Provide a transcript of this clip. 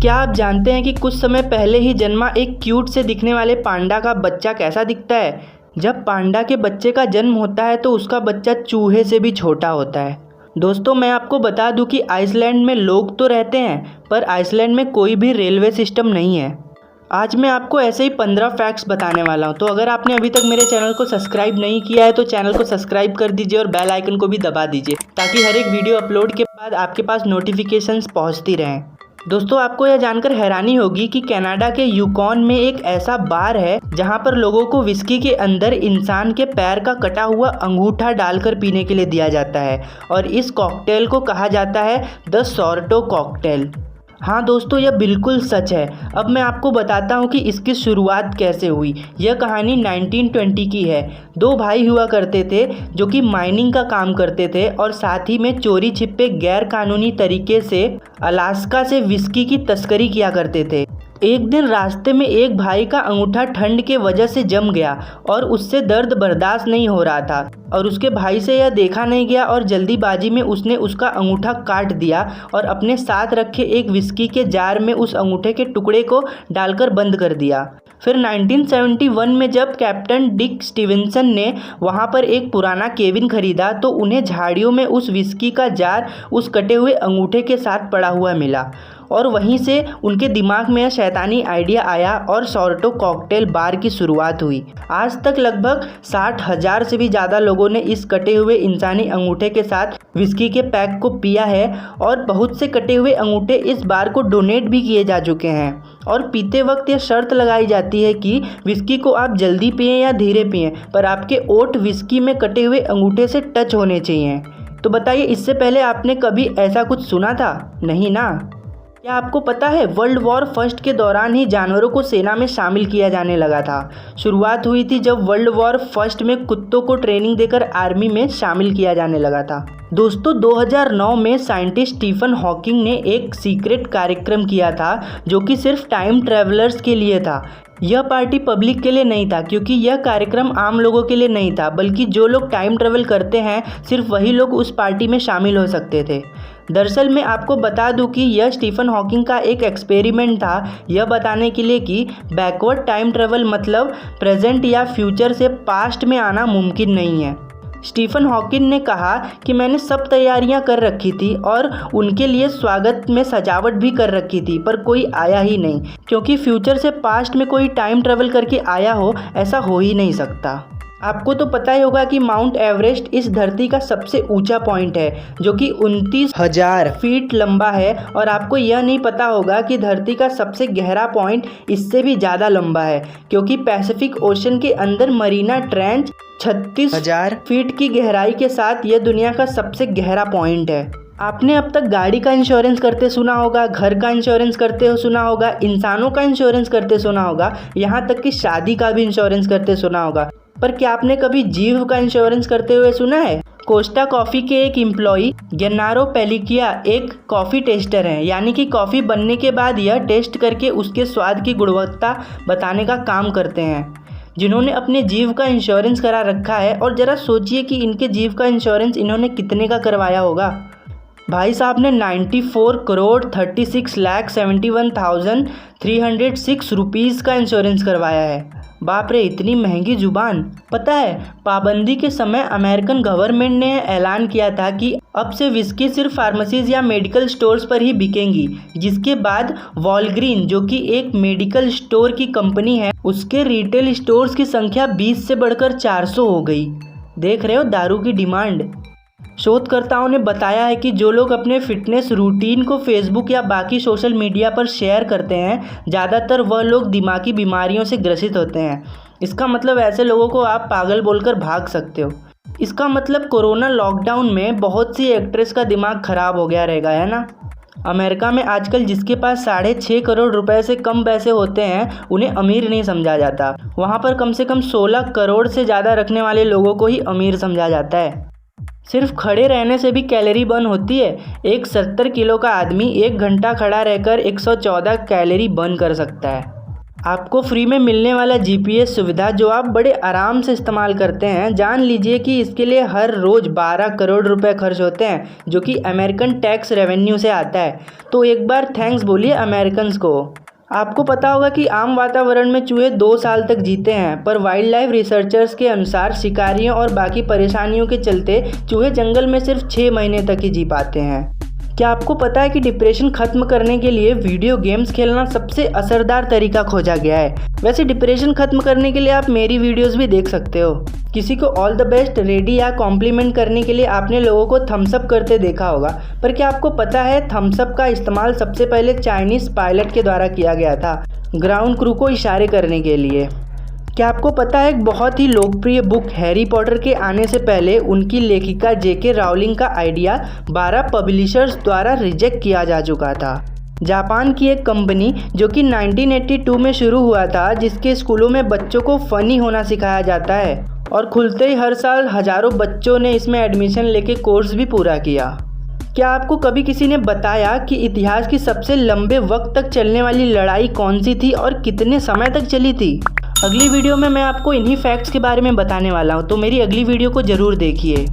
क्या आप जानते हैं कि कुछ समय पहले ही जन्मा एक क्यूट से दिखने वाले पांडा का बच्चा कैसा दिखता है? जब पांडा के बच्चे का जन्म होता है तो उसका बच्चा चूहे से भी छोटा होता है। दोस्तों, मैं आपको बता दूं कि आइसलैंड में लोग तो रहते हैं, पर आइसलैंड में कोई भी रेलवे सिस्टम नहीं है। आज मैं आपको ऐसे ही 15 फैक्ट्स बताने वाला हूं। तो अगर आपने अभी तक मेरे चैनल को सब्सक्राइब नहीं किया है तो चैनल को सब्सक्राइब कर दीजिए और बेल आइकन को भी दबा दीजिए, ताकि हर एक वीडियो अपलोड के बाद आपके पास नोटिफिकेशंस पहुंचती रहें। दोस्तों, आपको यह जानकर हैरानी होगी कि कनाडा के यूकॉन में एक ऐसा बार है जहां पर लोगों को विस्की के अंदर इंसान के पैर का कटा हुआ अंगूठा डालकर पीने के लिए दिया जाता है, और इस कॉकटेल को कहा जाता है द सोर्टो कॉकटेल। हाँ दोस्तों, यह बिल्कुल सच है। अब मैं आपको बताता हूँ कि इसकी शुरुआत कैसे हुई। यह कहानी 1920 की है। दो भाई हुआ करते थे जो कि माइनिंग का काम करते थे और साथ ही में चोरी छिपे गैर कानूनी तरीके से अलास्का से विस्की की तस्करी किया करते थे। एक दिन रास्ते में एक भाई का अंगूठा ठंड के वजह से जम गया और उससे दर्द बर्दाश्त नहीं हो रहा था, और उसके भाई से यह देखा नहीं गया और जल्दीबाजी में उसने उसका अंगूठा काट दिया और अपने साथ रखे एक विस्की के जार में उस अंगूठे के टुकड़े को डालकर बंद कर दिया। फिर 1971 में जब कैप्टन डिक स्टीवेंसन ने वहां पर एक पुराना केबिन खरीदा तो उन्हें झाड़ियों में उस विस्की का जार उस कटे हुए अंगूठे के साथ पड़ा हुआ मिला, और वहीं से उनके दिमाग में यह शैतानी आइडिया आया और सोर्टो कॉकटेल बार की शुरुआत हुई। आज तक लगभग 60,000 से भी ज़्यादा लोगों ने इस कटे हुए इंसानी अंगूठे के साथ विस्की के पैक को पिया है, और बहुत से कटे हुए अंगूठे इस बार को डोनेट भी किए जा चुके हैं। और पीते वक्त यह शर्त लगाई जाती है कि विस्की को आप जल्दी पिएं या धीरे पिएं, पर आपके ओठ विस्की में कटे हुए अंगूठे से टच होने चाहिए। तो बताइए, इससे पहले आपने कभी ऐसा कुछ सुना था? नहीं ना? क्या आपको पता है वर्ल्ड वॉर फर्स्ट के दौरान ही जानवरों को सेना में शामिल किया जाने लगा था। शुरुआत हुई थी जब वर्ल्ड वॉर फर्स्ट में कुत्तों को ट्रेनिंग देकर आर्मी में शामिल किया जाने लगा था। दोस्तों, 2009 में साइंटिस्ट स्टीफन हॉकिंग ने एक सीक्रेट कार्यक्रम किया था जो कि सिर्फ टाइम ट्रैवलर्स के लिए था। यह पार्टी पब्लिक के लिए नहीं था, क्योंकि यह कार्यक्रम आम लोगों के लिए नहीं था, बल्कि जो लोग टाइम ट्रैवल करते हैं सिर्फ वही लोग उस पार्टी में शामिल हो सकते थे। दरअसल मैं आपको बता दूं कि यह स्टीफन हॉकिंग का एक एक्सपेरिमेंट था, यह बताने के लिए कि बैकवर्ड टाइम ट्रैवल मतलब प्रेजेंट या फ्यूचर से पास्ट में आना मुमकिन नहीं है। स्टीफन हॉकिंग ने कहा कि मैंने सब तैयारियां कर रखी थी और उनके लिए स्वागत में सजावट भी कर रखी थी, पर कोई आया ही नहीं, क्योंकि फ्यूचर से पास्ट में कोई टाइम ट्रैवल करके आया हो ऐसा हो ही नहीं सकता। आपको तो पता ही होगा कि माउंट एवरेस्ट इस धरती का सबसे ऊंचा पॉइंट है, जो कि 29,000 फीट लंबा है, और आपको यह नहीं पता होगा कि धरती का सबसे गहरा पॉइंट इससे भी ज़्यादा लंबा है, क्योंकि पैसिफिक ओशन के अंदर मरीना ट्रेंच 36,000 फीट की गहराई के साथ यह दुनिया का सबसे गहरा पॉइंट है। आपने अब तक गाड़ी का इंश्योरेंस करते सुना होगा, घर का इंश्योरेंस करते हो सुना होगा, इंसानों का इंश्योरेंस करते सुना होगा, यहाँ तक कि शादी का भी इंश्योरेंस करते सुना होगा, पर क्या आपने कभी जीव का इंश्योरेंस करते हुए सुना है? कोस्टा कॉफ़ी के एक एम्प्लॉई गेनारो पेलिकिया एक कॉफ़ी टेस्टर हैं, यानी कि कॉफ़ी बनने के बाद यह टेस्ट करके उसके स्वाद की गुणवत्ता बताने का काम करते हैं, जिन्होंने अपने जीव का इंश्योरेंस करा रखा है। और ज़रा सोचिए कि इनके जीव का इंश्योरेंस इन्होंने कितने का करवाया होगा। भाई साहब ने 94,36,71,306 रुपीज़ का इंश्योरेंस करवाया है। बाप रे, इतनी महंगी जुबान। पता है, पाबंदी के समय अमेरिकन गवर्नमेंट ने ऐलान किया था कि अब से विस्की सिर्फ फार्मेसीज या मेडिकल स्टोर्स पर ही बिकेंगी, जिसके बाद वॉलग्रीन, जो कि एक मेडिकल स्टोर की कंपनी है, उसके रिटेल स्टोर्स की संख्या 20 से बढ़कर 400 हो गई। देख रहे हो दारू की डिमांड। शोधकर्ताओं ने बताया है कि जो लोग अपने फिटनेस रूटीन को फेसबुक या बाकी सोशल मीडिया पर शेयर करते हैं, ज़्यादातर वह लोग दिमागी बीमारियों से ग्रसित होते हैं। इसका मतलब ऐसे लोगों को आप पागल बोलकर भाग सकते हो। इसका मतलब कोरोना लॉकडाउन में बहुत सी एक्ट्रेस का दिमाग खराब हो गया रहेगा, है ना? अमेरिका में आजकल जिसके पास 6.5 करोड़ रुपए से कम पैसे होते हैं उन्हें अमीर नहीं समझा जाता। वहाँ पर कम से कम 16 करोड़ से ज़्यादा रखने वाले लोगों को ही अमीर समझा जाता है। सिर्फ खड़े रहने से भी कैलोरी बर्न होती है। एक 70 किलो का आदमी 1 घंटा खड़ा रहकर 114 कैलोरी बर्न कर सकता है। आपको फ्री में मिलने वाला जीपीएस सुविधा जो आप बड़े आराम से इस्तेमाल करते हैं, जान लीजिए कि इसके लिए हर रोज़ 12 करोड़ रुपए खर्च होते हैं, जो कि अमेरिकन टैक्स रेवेन्यू से आता है। तो एक बार थैंक्स बोलिए अमेरिकन्स को। आपको पता होगा कि आम वातावरण में चूहे 2 साल तक जीते हैं, पर वाइल्ड लाइफ रिसर्चर्स के अनुसार शिकारियों और बाकी परेशानियों के चलते चूहे जंगल में सिर्फ 6 महीने तक ही जी पाते हैं। क्या आपको पता है कि डिप्रेशन खत्म करने के लिए वीडियो गेम्स खेलना सबसे असरदार तरीका खोजा गया है। वैसे डिप्रेशन खत्म करने के लिए आप मेरी वीडियोस भी देख सकते हो। किसी को ऑल द बेस्ट रेडी या कॉम्प्लीमेंट करने के लिए आपने लोगों को थम्स अप करते देखा होगा, पर क्या आपको पता है थम्स अप का इस्तेमाल सबसे पहले चाइनीज़ पायलट के द्वारा किया गया था, ग्राउंड क्रू को इशारे करने के लिए। क्या आपको पता है एक बहुत ही लोकप्रिय बुक हैरी पॉटर के आने से पहले उनकी लेखिका जेके राउलिंग का आइडिया 12 पब्लिशर्स द्वारा रिजेक्ट किया जा चुका था। जापान की एक कंपनी जो कि 1982 में शुरू हुआ था, जिसके स्कूलों में बच्चों को फ़नी होना सिखाया जाता है और खुलते ही हर साल हज़ारों बच्चों ने इसमें एडमिशन लेके कोर्स भी पूरा किया। क्या आपको कभी किसी ने बताया कि इतिहास की सबसे लंबे वक्त तक चलने वाली लड़ाई कौन सी थी और कितने समय तक चली थी? अगली वीडियो में मैं आपको इन्हीं फैक्ट्स के बारे में बताने वाला हूँ, तो मेरी अगली वीडियो को ज़रूर देखिए।